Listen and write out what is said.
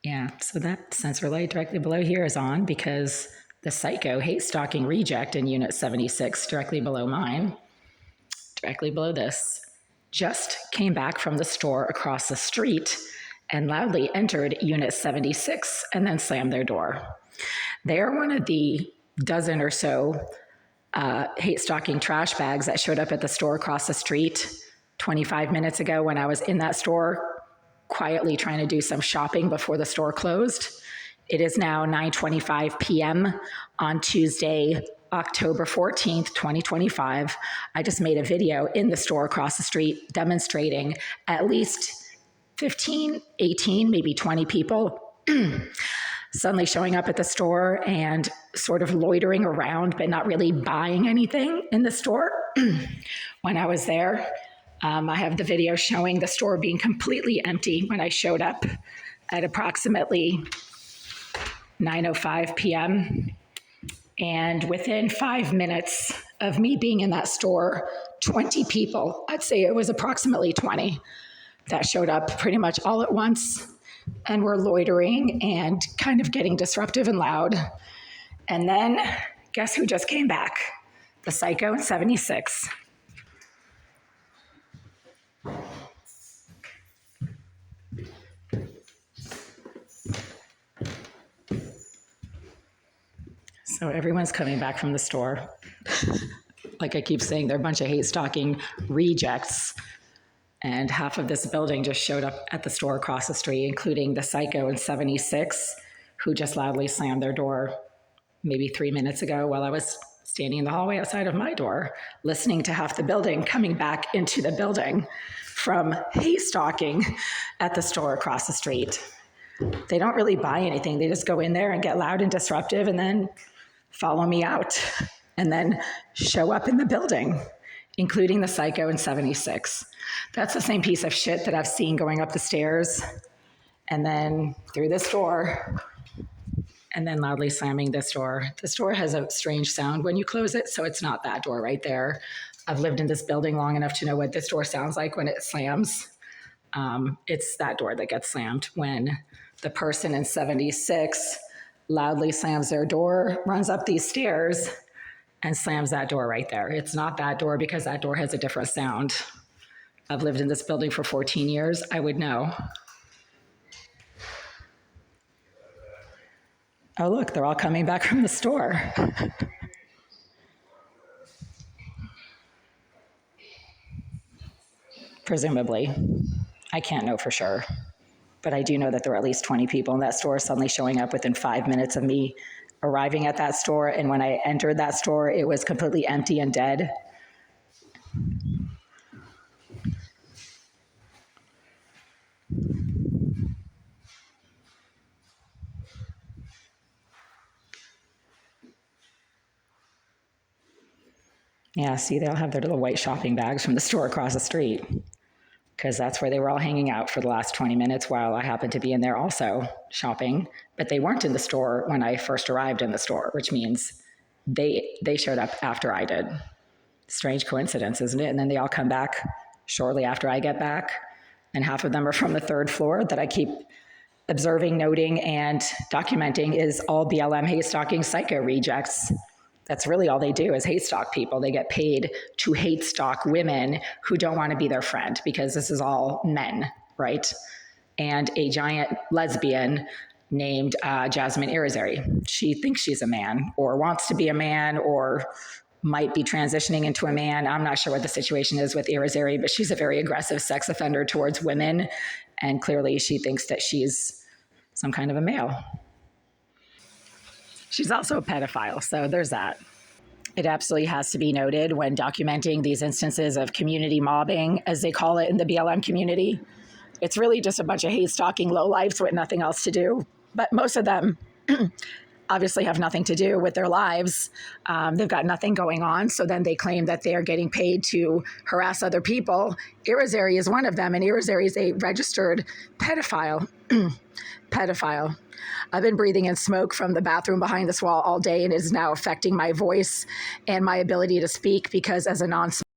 Yeah, so that sensor light directly below here is on because the Psycho hate stalking reject in unit 76, directly below mine, directly below this, just came back from the store across the street and loudly entered unit 76 and then slammed their door. They are one of the dozen or so hate stalking trash bags that showed up at the store across the street 25 minutes ago when I was in that store quietly trying to do some shopping before the store closed. It is now 9:25 p.m. on Tuesday, October 14th, 2025. I just made a video in the store across the street demonstrating at least 15, 18, maybe 20 people suddenly showing up at the store and sort of loitering around, but not really buying anything in the store when I was there. I have the video showing the store being completely empty when I showed up at approximately 9:05 p.m. And within 5 minutes of me being in that store, 20 people, I'd say it was approximately 20, that showed up pretty much all at once and were loitering and kind of getting disruptive and loud. And then guess who just came back? The Psycho in 76. So everyone's coming back from the store. Like I keep saying, they're a bunch of hate stalking rejects. And half of this building just showed up at the store across the street, including the Psycho in 76, who just loudly slammed their door maybe 3 minutes ago while I was standing in the hallway outside of my door, listening to half the building coming back into the building from hate stalking at the store across the street. They don't really buy anything. They just go in there and get loud and disruptive and then follow me out and then show up in the building, including the Psycho in 76. That's the same piece of shit that I've seen going up the stairs and then through this door and then loudly slamming this door. This door has a strange sound when you close it, so it's not that door right there. I've lived in this building long enough to know what this door sounds like when it slams. It's that door that gets slammed when the person in 76 loudly slams their door, runs up these stairs, and slams that door right there. It's not that door because that door has a different sound. I've lived in this building for 14 years. I would know. Oh, look, they're all coming back from the store. Presumably. I can't know for sure. But I do know that there were at least 20 people in that store suddenly showing up within 5 minutes of me arriving at that store. And when I entered that store, it was completely empty and dead. Yeah, see, they all have their little white shopping bags from the store across the street because that's where they were all hanging out for the last 20 minutes while I happened to be in there also shopping. But they weren't in the store when I first arrived in the store, which means they showed up after I did. Strange coincidence, isn't it? And then they all come back shortly after I get back. And half of them are from the third floor that I keep observing, noting, and documenting is all BLM hate stalking Psycho rejects. That's really all they do is hate stalk people. They get paid to hate stalk women who don't want to be their friend because this is all men, right? And a giant lesbian named Jasmine Irizarry. She thinks she's a man or wants to be a man or might be transitioning into a man. I'm not sure what the situation is with Irizarry, but she's a very aggressive sex offender towards women. And clearly she thinks that she's some kind of a male. She's also a pedophile, so there's that. It absolutely has to be noted when documenting these instances of community mobbing, as they call it in the BLM community. It's really just a bunch of hate stalking lowlifes with nothing else to do. But most of them obviously have nothing to do with their lives. They've got nothing going on. So then they claim that they are getting paid to harass other people. Irizarry is one of them, and Irizarry is a registered pedophile. Pedophile. I've been breathing in smoke from the bathroom behind this wall all day, and it is now affecting my voice and my ability to speak because as a non